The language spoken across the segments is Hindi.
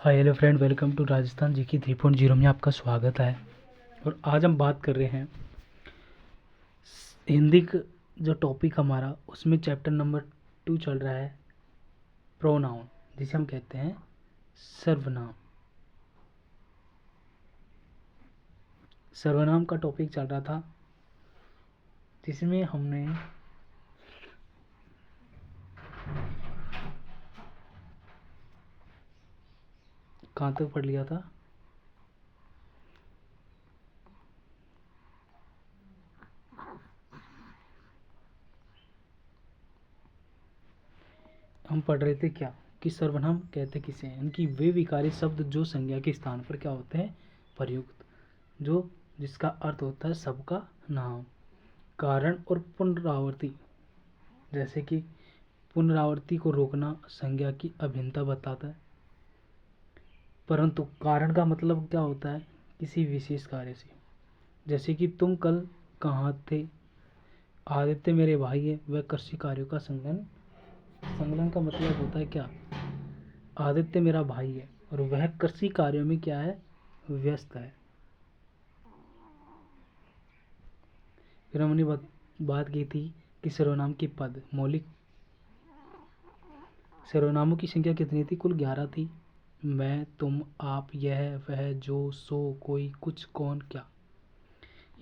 Hi hello friend, welcome to Rajasthan ji की 3.0 में आपका स्वागत है। और आज हम बात कर रहे हैं हिंदी का जो टॉपिक हमारा, उसमें चैप्टर नंबर 2 चल रहा है, प्रोनाउन, जिसे हम कहते हैं सर्वनाम। सर्वनाम का टॉपिक चल रहा था, जिसमें हमने कहाँ तक पढ़ लिया था? हम पढ़ रहे थे क्या कि सर्वनाम कहते किसे हैं, इनकी वे विकारी शब्द जो संज्ञा के स्थान पर क्या होते हैं, प्रयुक्त, जो जिसका अर्थ होता है सबका नाम, कारण और पुनरावृत्ति। जैसे कि पुनरावृत्ति को रोकना संज्ञा की अभिन्नता बताता है, परंतु कारण का मतलब क्या होता है, किसी विशेष कार्य से। जैसे कि तुम कल कहाँ थे, आदित्य मेरे भाई है, वह कृषि कार्यों का संलग्न। संलग्न का मतलब होता है क्या, आदित्य मेरा भाई है और वह कृषि कार्यों में क्या है, व्यस्त है। फिर हमने बात की थी कि सर्वनाम के पद मौलिक, सर्वनामों की संख्या कितनी थी, कुल 11 थी। मैं, तुम, आप, यह, वह, जो, सो, कोई, कुछ, कौन, क्या।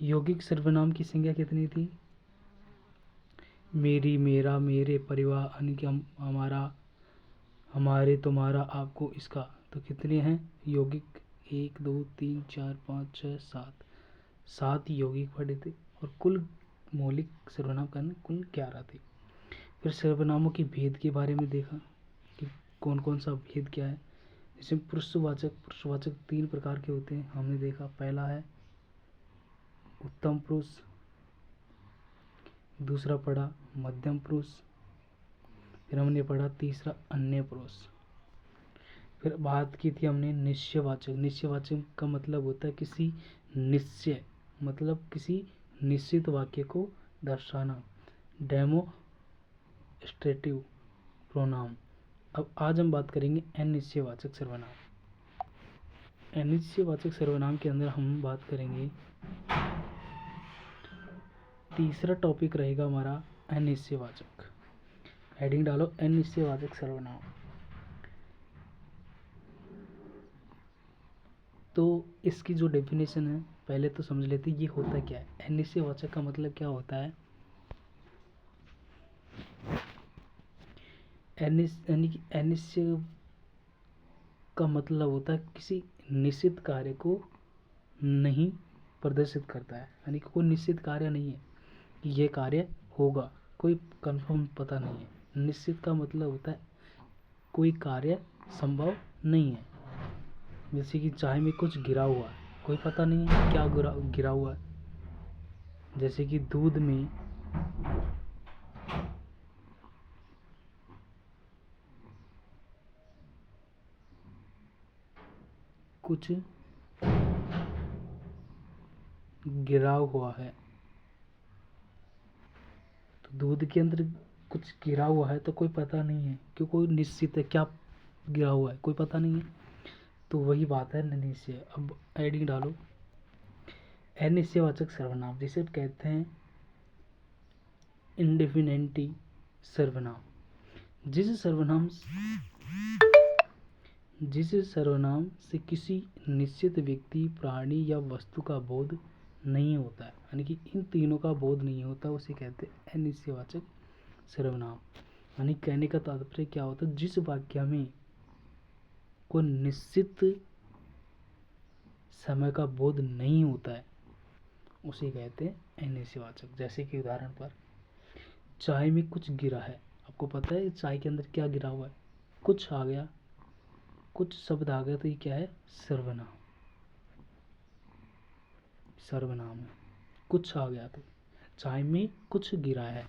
यौगिक सर्वनाम की संख्या कितनी थी, मेरी, मेरा, मेरे, परिवार, यानी कि हमारा, हमारे, तुम्हारा, आपको, इसका। तो कितने हैं यौगिक, 1 2 3 4 5 6 7, 7 यौगिक पढ़े थे। और कुल मौलिक सर्वनाम का कुल 11 थे। फिर सर्वनामों के भेद के बारे में देखा कि कौन कौन सा भेद क्या है। जैसे पुरुषवाचक 3 प्रकार के होते हैं, हमने देखा। पहला है उत्तम पुरुष, दूसरा पढ़ा मध्यम पुरुष, फिर हमने पढ़ा तीसरा अन्य पुरुष। फिर बात की थी हमने निश्चयवाचक। निश्चयवाचक का मतलब होता है किसी निश्चय, मतलब किसी निश्चित वाक्य को दर्शाना, डेमोस्ट्रेटिव प्रोनाउन। अब आज हम बात करेंगे अनिश्चयवाचक सर्वनाम। अनिश्चयवाचक सर्वनाम के अंदर हम बात करेंगे, तीसरा टॉपिक रहेगा हमारा अनिश्चयवाचक। हेडिंग डालो अनिश्चयवाचक सर्वनाम। तो इसकी जो डेफिनेशन है पहले तो समझ लेते ये होता क्या है। अनिश्चयवाचक का मतलब क्या होता है, अनिश्चय का मतलब होता है किसी निश्चित कार्य को नहीं प्रदर्शित करता है, यानी कि कोई निश्चित कार्य नहीं है कि यह कार्य होगा, कोई कंफर्म पता नहीं है। निश्चित का मतलब होता है कोई कार्य संभव नहीं है। जैसे कि चाय में कुछ गिरा हुआ है, कोई पता नहीं है क्या गिरा हुआ है। जैसे कि दूध में कुछ गिरा हुआ है, तो दूध के अंदर कुछ गिरा हुआ है तो कोई पता नहीं है, क्यों, कोई निश्चित है क्या गिरा हुआ है, कोई पता नहीं है। तो वही बात है निश्चय। अब एडिंग डालो अनिश्चयवाचक सर्वनाम, जिसे कहते हैं इंडेफिनेटी सर्वनाम। जिस सर्वनाम से किसी निश्चित व्यक्ति, प्राणी या वस्तु का बोध नहीं होता है, यानी कि इन तीनों का बोध नहीं होता, उसे कहते हैं अनिश्चयवाचक सर्वनाम। यानी कहने का तात्पर्य क्या होता है, जिस वाक्य में कोई निश्चित समय का बोध नहीं होता है उसे कहते हैं अनिश्चयवाचक। जैसे कि उदाहरण पर चाय में कुछ गिरा है, आपको पता है चाय के अंदर क्या गिरा हुआ है, कुछ आ गया, कुछ शब्द आ गया, तो ये क्या है, सर्वनाम। सर्वनाम है, कुछ आ गया तो चाय में कुछ गिरा है।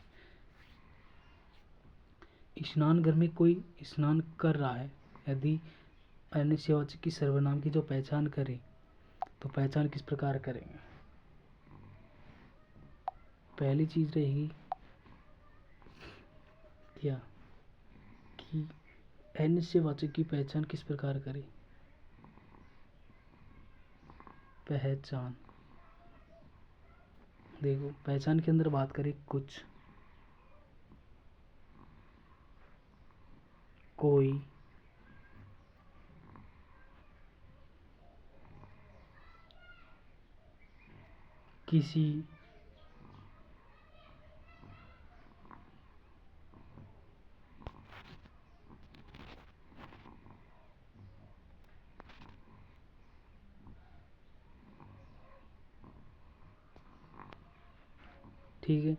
स्नान घर में कोई स्नान कर रहा है, यदि अनिश्चयवाचक की सर्वनाम की जो पहचान करें तो पहचान किस प्रकार करेंगे। पहली चीज रहेगी क्या कि अनिश्चयवाचक की पहचान किस प्रकार करें, पहचान। देखो पहचान के अंदर बात करें कुछ, कोई, किसी, ठीक है।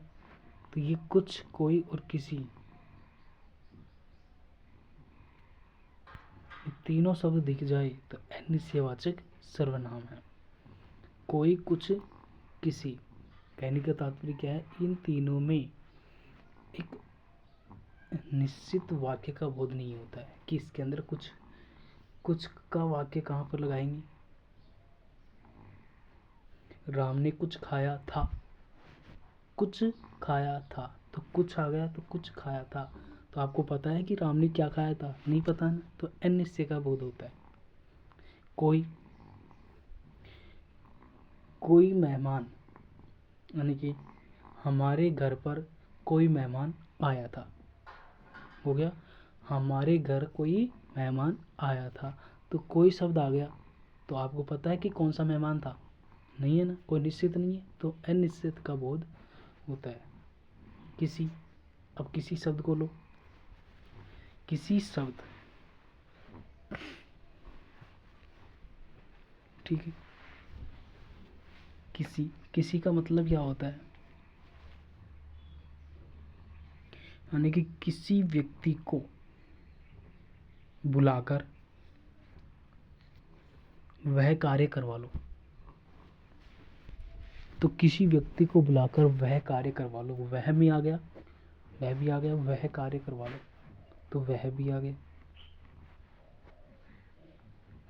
तो ये कुछ, कोई और किसी, ये तीनों शब्द दिख जाए तो अनिश्चयवाचक सर्वनाम है। कोई, कुछ, किसी, कहने का तात्पर्य क्या है, इन तीनों में एक निश्चित वाक्य का बोध नहीं होता है कि इसके अंदर कुछ, कुछ का वाक्य कहाँ पर लगाएंगे। राम ने कुछ खाया था, कुछ खाया था, तो कुछ आ गया तो कुछ खाया था, तो आपको पता है कि राम ने क्या खाया था, नहीं पता ना, तो अनिश्चय का बोध होता है। कोई, कोई मेहमान, यानी कि हमारे घर पर कोई मेहमान आया था, हो गया हमारे घर कोई मेहमान आया था, तो कोई शब्द आ गया, तो आपको पता है कि कौन सा मेहमान था, नहीं है ना, कोई निश्चित नहीं है, तो अनिश्चित का बोध होता है। किसी, अब किसी शब्द को लो, किसी शब्द, ठीक है, किसी, किसी का मतलब क्या होता है, यानी कि किसी व्यक्ति को बुलाकर वह कार्य करवा लो, तो किसी व्यक्ति को बुलाकर वह कार्य करवा लो, वह भी आ गया, वह भी आ गया, वह कार्य करवा लो, तो वह भी आ गया,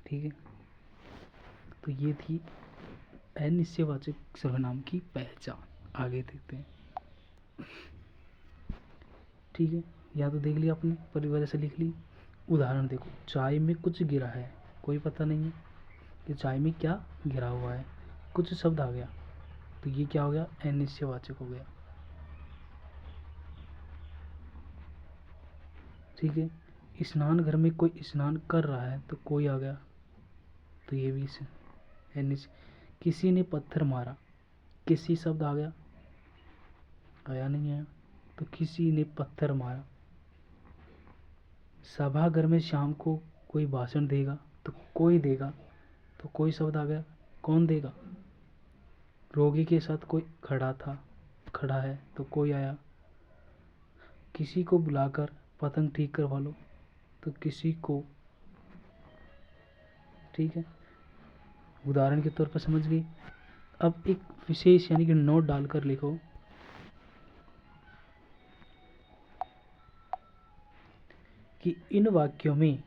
ठीक है। तो ये थी अनिश्चयवाचक सर्वनाम की पहचान। आगे देखते हैं, ठीक है, या तो देख लिया आपने, परिवार से लिख ली। उदाहरण देखो, चाय में कुछ गिरा है, कोई पता नहीं है कि चाय में क्या गिरा हुआ है, कुछ शब्द आ गया, तो ये क्या हो गया, अनिश्चयवाचक हो गया, ठीक है। स्नान घर में कोई स्नान कर रहा है, तो कोई आ गया, तो ये भी अनिश्चय। किसी ने पत्थर मारा, किसी शब्द आ गया, आया नहीं आया, तो किसी ने पत्थर मारा। सभा घर में शाम को कोई भाषण देगा, तो कोई देगा, तो कोई शब्द आ गया, कौन देगा। रोगी के साथ कोई खड़ा था, खड़ा है, तो कोई आया। किसी को बुलाकर पतंग ठीक करवा लो, तो किसी को, ठीक है, उदाहरण के तौर पर समझ गई। अब एक विशेष यानी कि नोट डालकर लिखो कि इन वाक्यों में,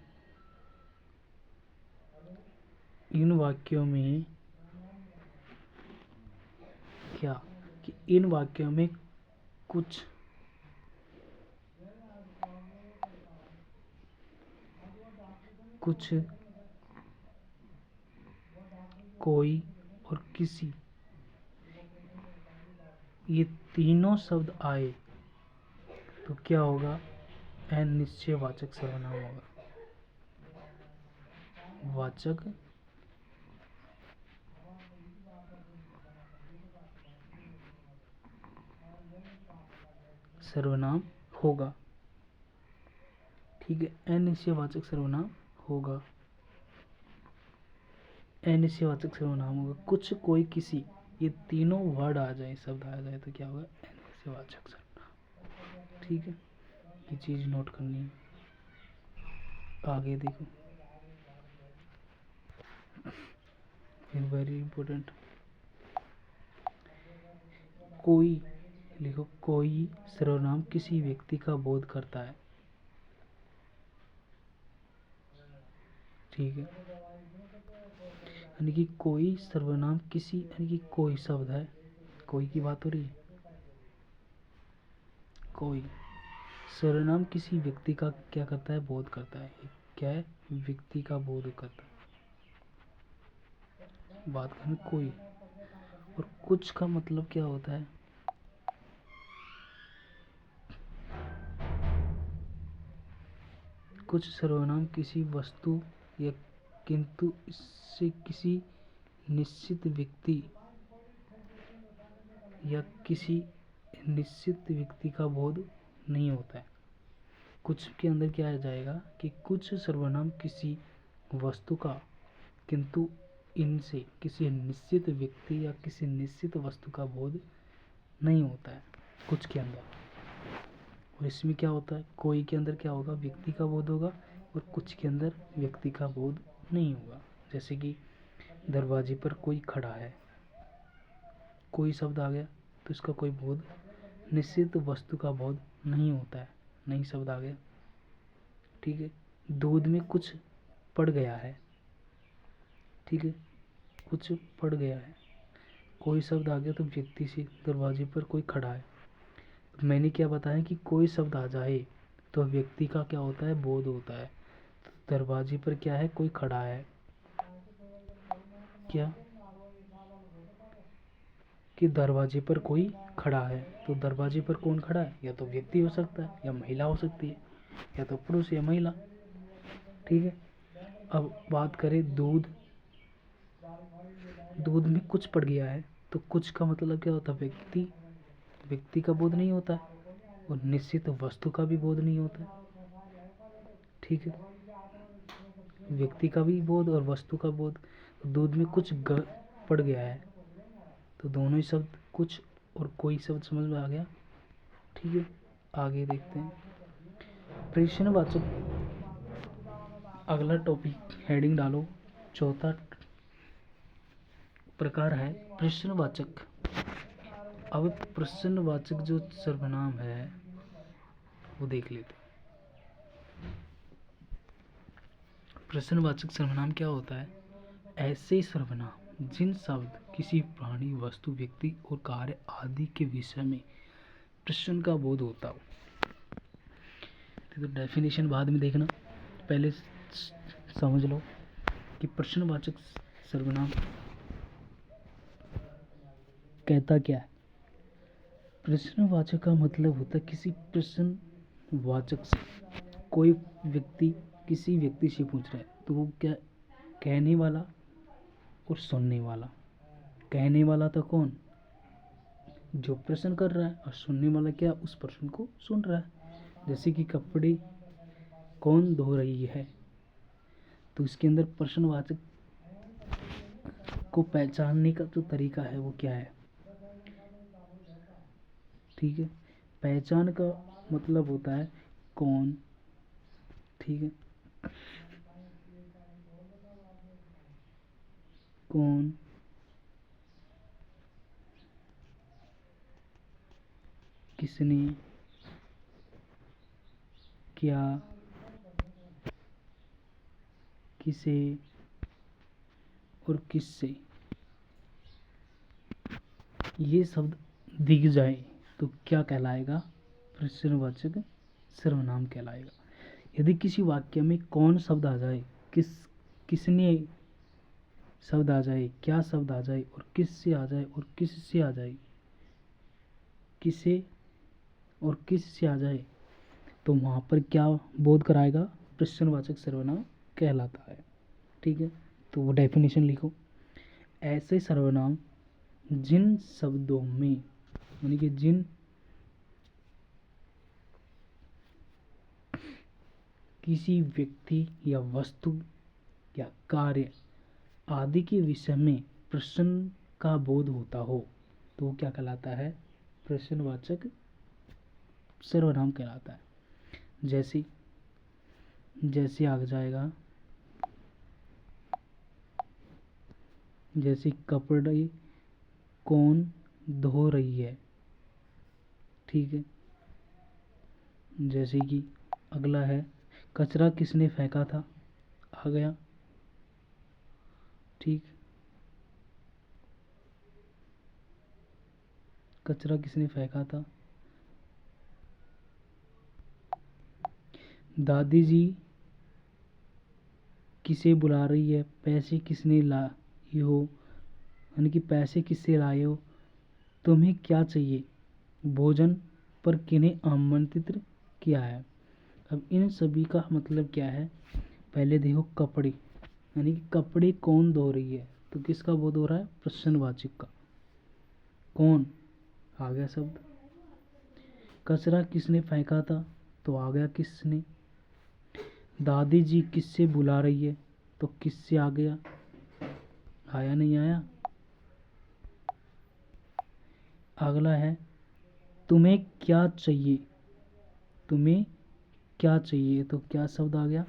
इन वाक्यों में क्या, कि इन वाक्यों में कुछ, कुछ, कोई और किसी, ये तीनों शब्द आए तो क्या होगा, अनिश्चयवाचक सर्वनाम होगा। वाचक सर्वनाम होगा, ठीक है, अनिश्चयवाचक सर्वनाम होगा, अनिश्चयवाचक सर्वनाम होगा। कुछ, कोई, किसी, ये तीनों वर्ड आ जाए, शब्द आ जाए, तो क्या होगा, अनिश्चयवाचक सर्वनाम, ठीक है। ये चीज नोट करनी है। आगे देखो, फिर वेरी इंपॉर्टेंट, कोई लिखो, कोई सर्वनाम किसी व्यक्ति का बोध करता है, ठीक है, यानी कि कोई सर्वनाम किसी, यानी कि कोई शब्द है, कोई की बात हो रही है, कोई सर्वनाम किसी व्यक्ति का क्या करता है, बोध करता है, क्या है, व्यक्ति का बोध करता है। बात करें कोई। और कुछ का मतलब क्या होता है? कुछ सर्वनाम किसी वस्तु या किंतु इससे किसी निश्चित व्यक्ति या किसी निश्चित व्यक्ति का बोध नहीं होता है। कुछ के अंदर क्या आ जाएगा कि कुछ सर्वनाम किसी वस्तु का किंतु इनसे किसी निश्चित व्यक्ति या किसी निश्चित वस्तु का बोध नहीं होता है कुछ के अंदर। और इसमें क्या होता है, कोई के अंदर क्या होगा, व्यक्ति का बोध होगा, और कुछ के अंदर व्यक्ति का बोध नहीं होगा। जैसे कि दरवाजे पर कोई खड़ा है, कोई शब्द आ गया तो इसका कोई बोध, निश्चित वस्तु का बोध नहीं होता है, नहीं शब्द आ गया। ठीक है। दूध में कुछ पड़ गया है, ठीक है, कुछ पड़ गया है, कोई शब्द आ गया तो व्यक्ति से, दरवाजे पर कोई खड़ा है। मैंने क्या बताया कि कोई शब्द आ जाए तो व्यक्ति का क्या होता है, बोध होता है। दरवाजे पर क्या है, कोई खड़ा है, क्या कि दरवाजे पर कोई खड़ा है, तो दरवाजे पर कौन खड़ा है, या तो व्यक्ति हो सकता है या महिला हो सकती है, या तो पुरुष या महिला। ठीक है। अब बात करें दूध, दूध में कुछ पड़ गया है, तो कुछ का मतलब क्या होता है, व्यक्ति, व्यक्ति का बोध नहीं होता है, और निश्चित वस्तु का भी बोध नहीं होता है। ठीक है। व्यक्ति का भी बोध और वस्तु का बोध। दूध में कुछ पड़ गया है, तो दोनों ही शब्द कुछ और कोई शब्द समझ में आ गया। ठीक है। आगे देखते हैं प्रश्नवाचक। अगला टॉपिक हेडिंग डालो, चौथा प्रकार है प्रश्नवाचक। अब प्रश्नवाचक जो सर्वनाम है वो देख लेते हैं। प्रश्नवाचक सर्वनाम क्या होता है? ऐसे सर्वनाम जिन शब्द किसी प्राणी, वस्तु, व्यक्ति और कार्य आदि के विषय में प्रश्न का बोध होता हो। तो डेफिनेशन बाद में देखना, पहले समझ लो कि प्रश्नवाचक सर्वनाम कहता क्या है। प्रश्नवाचक का मतलब होता है किसी प्रश्नवाचक से कोई व्यक्ति किसी व्यक्ति से पूछ रहा है, तो वो क्या, कहने वाला और सुनने वाला। कहने वाला तो कौन, जो प्रश्न कर रहा है, और सुनने वाला क्या, उस प्रश्न को सुन रहा है। जैसे कि कपड़े कौन धो रही है, तो इसके अंदर प्रश्नवाचक को पहचानने का जो तरीका है वो क्या है। ठीक है। पहचान का मतलब होता है कौन। ठीक है। कौन, किसने, क्या, किसे और किससे, ये शब्द दिख जाए तो क्या कहलाएगा, प्रश्नवाचक सर्वनाम कहलाएगा। यदि किसी वाक्य में कौन शब्द आ जाए, किसने शब्द आ जाए, क्या शब्द आ जाए, और किससे आ जाए, और किससे आ जाए, किसे और किससे आ जाए, तो वहाँ पर क्या बोध कराएगा, प्रश्नवाचक सर्वनाम कहलाता है। ठीक है। तो वो डेफिनेशन लिखो। ऐसे सर्वनाम जिन शब्दों में, यानी कि जिन किसी व्यक्ति या वस्तु या कार्य आदि के विषय में प्रश्न का बोध होता हो, तो वो क्या कहलाता है, प्रश्नवाचक सर्वनाम कहलाता है। जैसे जैसे आ जाएगा, जैसे कपड़े कौन धो रही है। ठीक है। जैसे कि अगला है कचरा किसने फेंका था, आ गया। ठीक, कचरा किसने फेंका था। दादी जी किसे बुला रही है, पैसे किसने लाई हो, यानी कि पैसे किससे लाए हो, तुम्हें क्या चाहिए, भोजन पर किन्हें आमंत्रित किया है। अब इन सभी का मतलब क्या है, पहले देखो कपड़े, यानी कि कपड़े कौन धो रही है, तो किसका बोध हो रहा है, प्रश्नवाचक का। कौन आ गया शब्द। कचरा किसने फेंका था, तो आ गया किसने। दादी जी किससे बुला रही है, तो किससे आ गया, आया नहीं आया। अगला है तुम्हें क्या चाहिए, तुम्हें क्या चाहिए, तो क्या शब्द आ गया।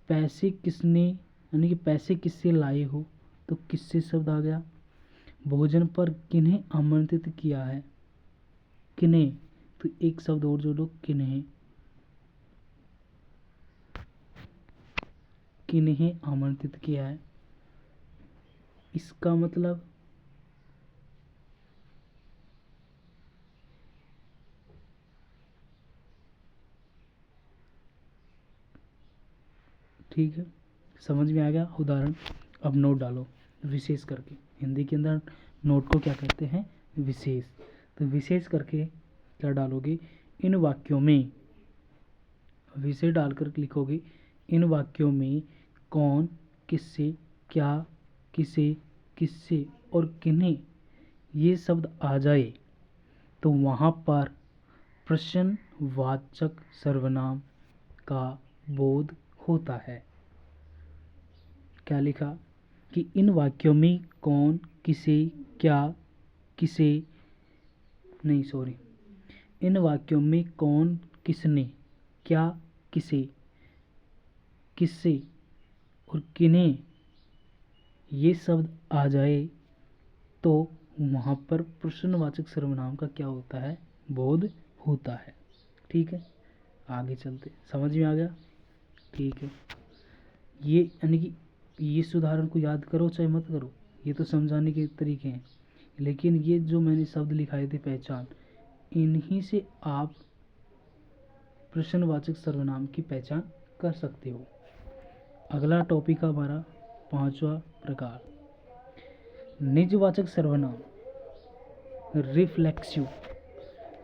पैसे किसने, यानी कि पैसे किससे लाए हो, तो किससे शब्द आ गया। भोजन पर किन्हें आमंत्रित किया है, किन्हें, तो एक शब्द और जोड़ो, किन्हें, किन्हें आमंत्रित किया है। इसका मतलब ठीक है, समझ में आ गया। उदाहरण अब नोट डालो, विशेष करके हिंदी के अंदर नोट को क्या कहते हैं, विशेष। तो विशेष करके क्या डालोगे, इन वाक्यों में, विशेष डालकर लिखोगे, इन वाक्यों में कौन, किससे, क्या, किसे, किससे और किन्हें ये शब्द आ जाए तो वहाँ पर प्रश्नवाचक सर्वनाम का बोध होता है। क्या लिखा कि इन वाक्यों में कौन, किसे, क्या, किसे, नहीं सॉरी, इन वाक्यों में कौन, किसने, क्या, किसे, किससे और किन्हें ये शब्द आ जाए तो वहाँ पर प्रश्नवाचक सर्वनाम का क्या होता है, बोध होता है। ठीक है, आगे चलते, समझ में आ गया। ठीक है, ये यानी कि इस उदाहरण को याद करो चाहे मत करो, ये तो समझाने के तरीके हैं, लेकिन ये जो मैंने शब्द लिखाए थे पहचान, इन्हीं से आप प्रश्नवाचक सर्वनाम की पहचान कर सकते हो। अगला टॉपिक हमारा पांचवा प्रकार, निजवाचक सर्वनाम, रिफ्लेक्सिव।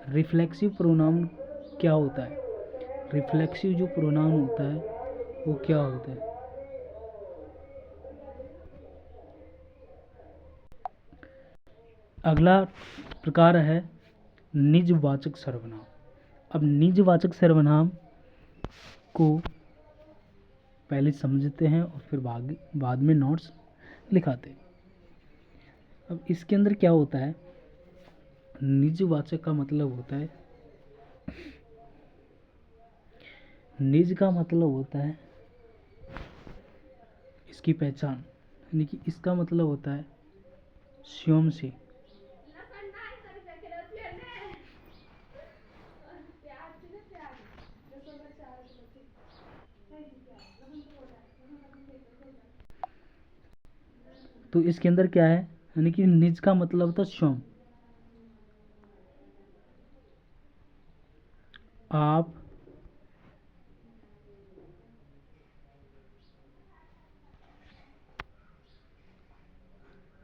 रिफ्लेक्सिव प्रोनाउन क्या होता है, रिफ्लेक्सिव जो प्रोनाउन होता है वो क्या होता है। अगला प्रकार है निजवाचक सर्वनाम। अब निजवाचक सर्वनाम को पहले समझते हैं और फिर बाद में नोट्स लिखाते हैं। अब इसके अंदर क्या होता है, निजवाचक का मतलब होता है, निज का मतलब होता है इसकी पहचान, यानी कि इसका मतलब होता है स्वयं से, तो इसके अंदर क्या है, यानी कि निज का मतलब होता है स्वयं। आप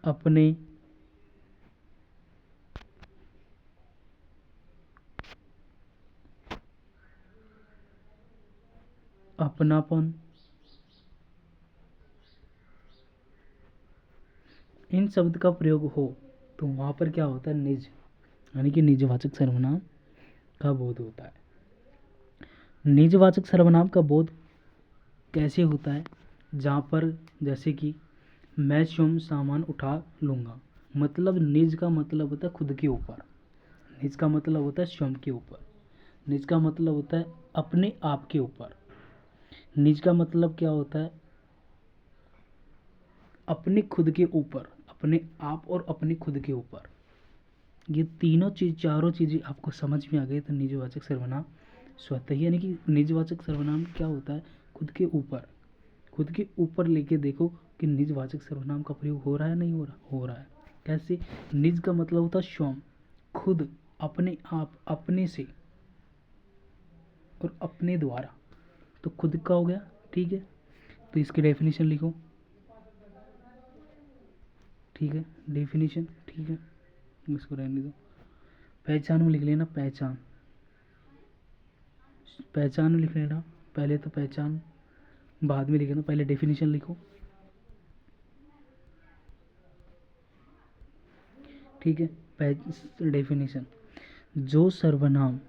अपने, अपनापन, इन शब्द का प्रयोग हो तो वहाँ पर क्या होता है, निज, यानी कि निजवाचक सर्वनाम का बोध होता है। निजवाचक सर्वनाम का बोध कैसे होता है, जहाँ पर जैसे कि मैं स्वयं सामान उठा लूँगा, मतलब निज का मतलब होता है खुद के ऊपर, निज का मतलब होता है स्वयं के ऊपर, निज का मतलब होता है अपने आप के ऊपर, निज का मतलब क्या होता है, अपने खुद के ऊपर, अपने आप और अपने खुद के ऊपर। ये तीनों चीज, चारों चीज़ें आपको समझ में आ गई तो निजवाचक सर्वनाम स्वतः ही, यानी कि निजवाचक सर्वनाम क्या होता है, खुद के ऊपर, खुद के ऊपर लेके देखो कि निजवाचक सर्वनाम का प्रयोग हो रहा है, नहीं हो रहा, हो रहा है। कैसे, निज का मतलब होता है स्वयं, खुद, अपने आप, अपने से और अपने द्वारा, तो खुद का हो गया। ठीक है, तो इसकी डेफिनेशन लिखो। ठीक है। डेफिनेशन, ठीक है, इसको रहने दो। पहचान में लिख लेना पहचान, पहचान में लिख लेना। पहले तो पहचान, बाद में लिखना, पहले डेफिनेशन लिखो, ठीक है। डेफिनेशन, जो सर्वनाम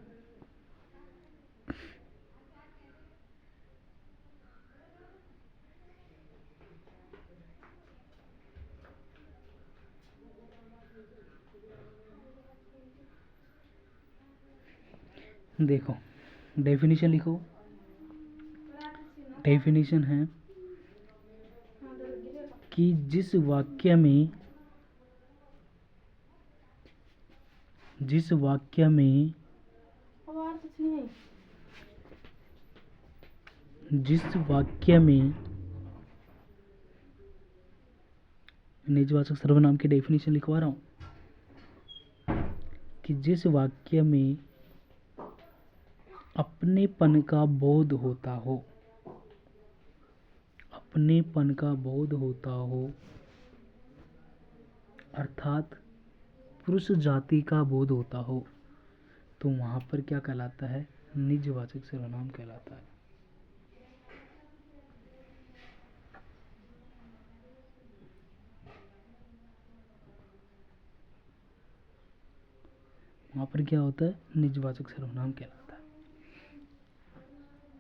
देखो, डेफिनेशन लिखो। डेफिनेशन है कि जिस वाक्य में जिस वाक्य में निजवाचक सर्वनाम की डेफिनेशन लिखवा रहा हूं कि जिस वाक्य में अपनेपन का बोध होता हो, अपनेपन का बोध होता हो, अर्थात पुरुष जाति का बोध होता हो, तो वहां पर क्या कहलाता है? निजवाचक सर्वनाम कहलाता है। वहां पर क्या होता है? निजवाचक सर्वनाम कहलाता है।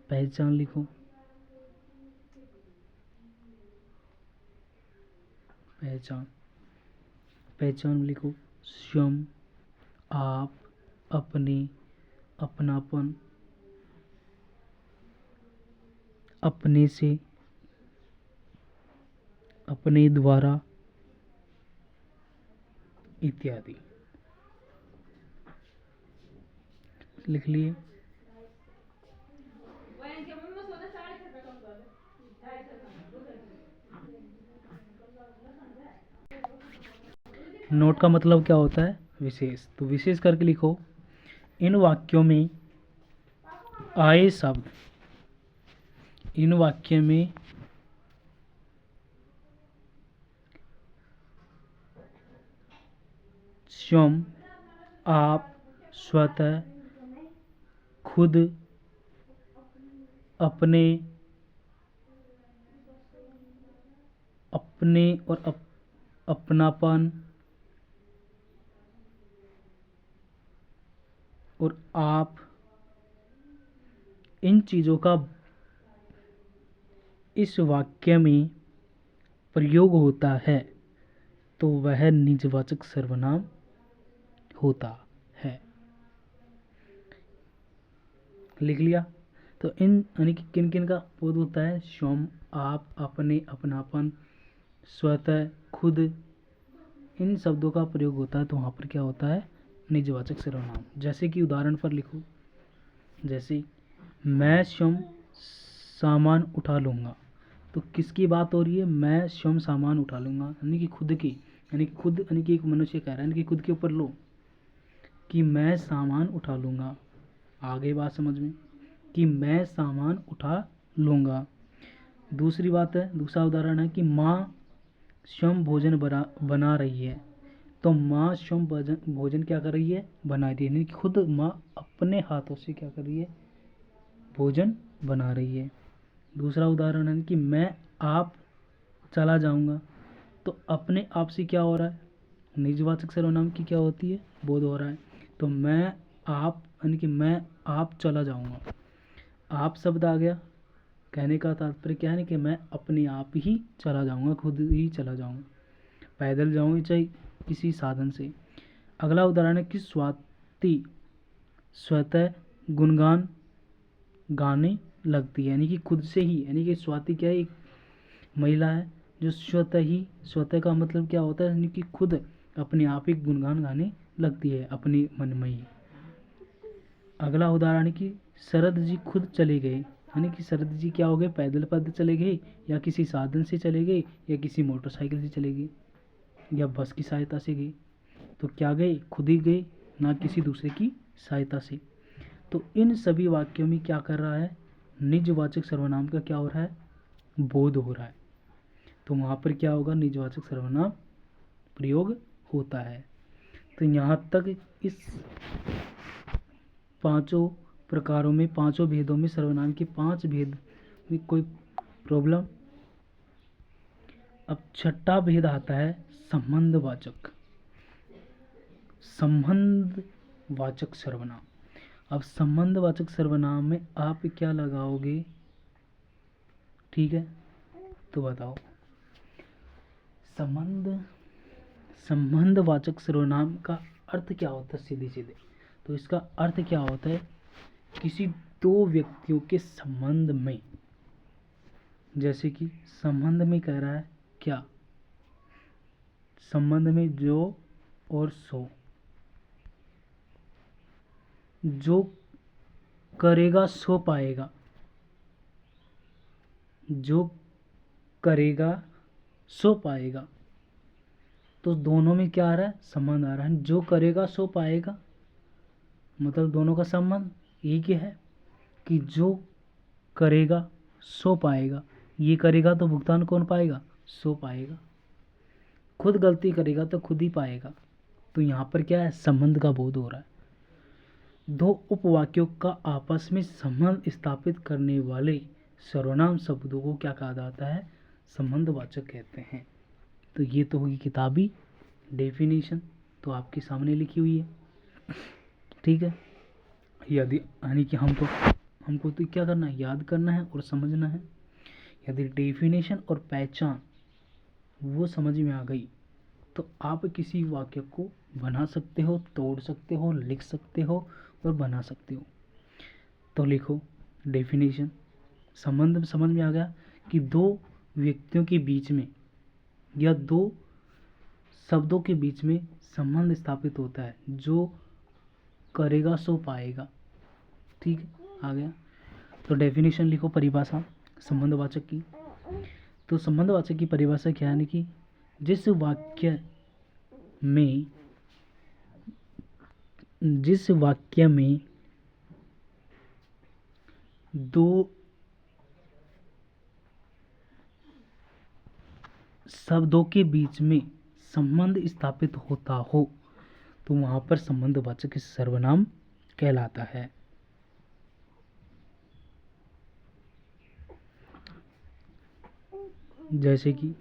पहचान लिखो, पहचान, पहचान लिखो। स्वयं, आप, अपने, अपनापन, अपने से, अपने द्वारा इत्यादि लिख लिए। नोट का मतलब क्या होता है? विशेष। तो विशेष करके लिखो, इन वाक्यों में आए शब्द, इन वाक्य में स्वयं, आप, स्वतः, खुद, अपने, अपने और अपनापन और आप, इन चीज़ों का इस वाक्य में प्रयोग होता है तो वह निजवाचक सर्वनाम होता है। लिख लिया? तो इन यानी कि किन किन का बोध होता है? स्वयं, आप, अपने, अपनापन, स्वतः, खुद, इन शब्दों का प्रयोग होता है तो वहाँ पर क्या होता है? निजवाचक सर्वनाम। जैसे कि उदाहरण पर लिखो, जैसे मैं स्वयं सामान उठा लूँगा, तो किसकी बात हो रही है? मैं स्वयं सामान उठा लूँगा, यानी कि खुद की, यानी कि खुद, यानी कि एक मनुष्य कह रहा है, यानी कि खुद के ऊपर लो कि मैं सामान उठा लूँगा। आगे बात समझ में कि मैं सामान उठा लूँगा। दूसरी बात है, दूसरा उदाहरण है कि माँ स्वयं भोजन बना रही है, तो माँ स्वयं भोजन क्या कर रही है? बना रही है, यानी कि खुद माँ अपने हाथों से क्या कर रही है? भोजन बना रही है। दूसरा उदाहरण है कि मैं आप चला जाऊंगा, तो अपने आप से क्या हो रहा है? निजवाचक सर्वनाम की क्या होती है? बोध हो रहा है। तो मैं आप, यानी कि मैं आप चला जाऊंगा, आप शब्द आ गया। कहने का तात्पर्य क्या है कि मैं अपने आप ही चला जाऊंगा, खुद ही चला जाऊंगा, पैदल जाऊंगी चाहे किसी साधन से। अगला उदाहरण है कि स्वाति स्वतः गुणगान गाने लगती है, यानी कि खुद से ही, यानी कि स्वाति क्या है? एक महिला है जो स्वतः ही, स्वतः का मतलब क्या होता है? यानी कि खुद अपने आप ही गुणगान गाने लगती है अपने मन में ही। अगला उदाहरण है कि शरद जी खुद चले गए, यानी कि शरद जी क्या हो गए? पैदल पैदल चले गए, या किसी साधन से चले गए, या किसी मोटरसाइकिल से चले गए, या बस की सहायता से गए। तो क्या गए? खुद ही गए, ना किसी दूसरे की सहायता से। तो इन सभी वाक्यों में क्या कर रहा है? निजवाचक सर्वनाम का क्या हो रहा है? बोध हो रहा है। तो वहाँ पर क्या होगा? निजवाचक सर्वनाम प्रयोग होता है। तो यहाँ तक इस पांचों प्रकारों में, पांचों भेदों में, सर्वनाम के 5 भेद में कोई प्रॉब्लम? अब छठा भेद आता है संबंधवाचक। संबंधवाचक सर्वनाम। अब संबंधवाचक सर्वनाम में आप क्या लगाओगे? ठीक है, तो बताओ। संबंधवाचक सर्वनाम का अर्थ क्या होता है? सीधे सीधे तो इसका अर्थ क्या होता है? किसी दो व्यक्तियों के संबंध में, जैसे कि संबंध में कह रहा है क्या? संबंध में जो और सो, जो करेगा सो पाएगा, जो करेगा सो पाएगा। तो दोनों में क्या आ रहा है? संबंध आ रहा है। जो करेगा सो पाएगा मतलब दोनों का संबंध एक ही है कि जो करेगा सो पाएगा। ये करेगा तो भुगतान कौन पाएगा? सो पाएगा। खुद गलती करेगा तो खुद ही पाएगा। तो यहाँ पर क्या है? संबंध का बोध हो रहा है। दो उपवाक्यों का आपस में संबंध स्थापित करने वाले सर्वनाम शब्दों को क्या कहा जाता है? संबंधवाचक कहते हैं। तो ये तो होगी किताबी डेफिनेशन, तो आपके सामने लिखी हुई है। ठीक है, यदि यानी कि हमको तो क्या करना है? याद करना है और समझना है। यदि डेफिनेशन और पहचान वो समझ में आ गई तो आप किसी वाक्य को बना सकते हो, तोड़ सकते हो, लिख सकते हो और बना सकते हो। तो लिखो डेफिनेशन। संबंध समझ में आ गया कि दो व्यक्तियों के बीच में या दो शब्दों के बीच में संबंध स्थापित होता है। जो करेगा सो पाएगा। ठीक है, आ गया। तो डेफिनेशन लिखो, परिभाषा संबंधवाचक की। तो संबंधवाचक की परिभाषा क्या है? कि जिस वाक्य में दो शब्दों के बीच में संबंध स्थापित होता हो तो वहां पर संबंधवाचक सर्वनाम कहलाता है। जैसे कि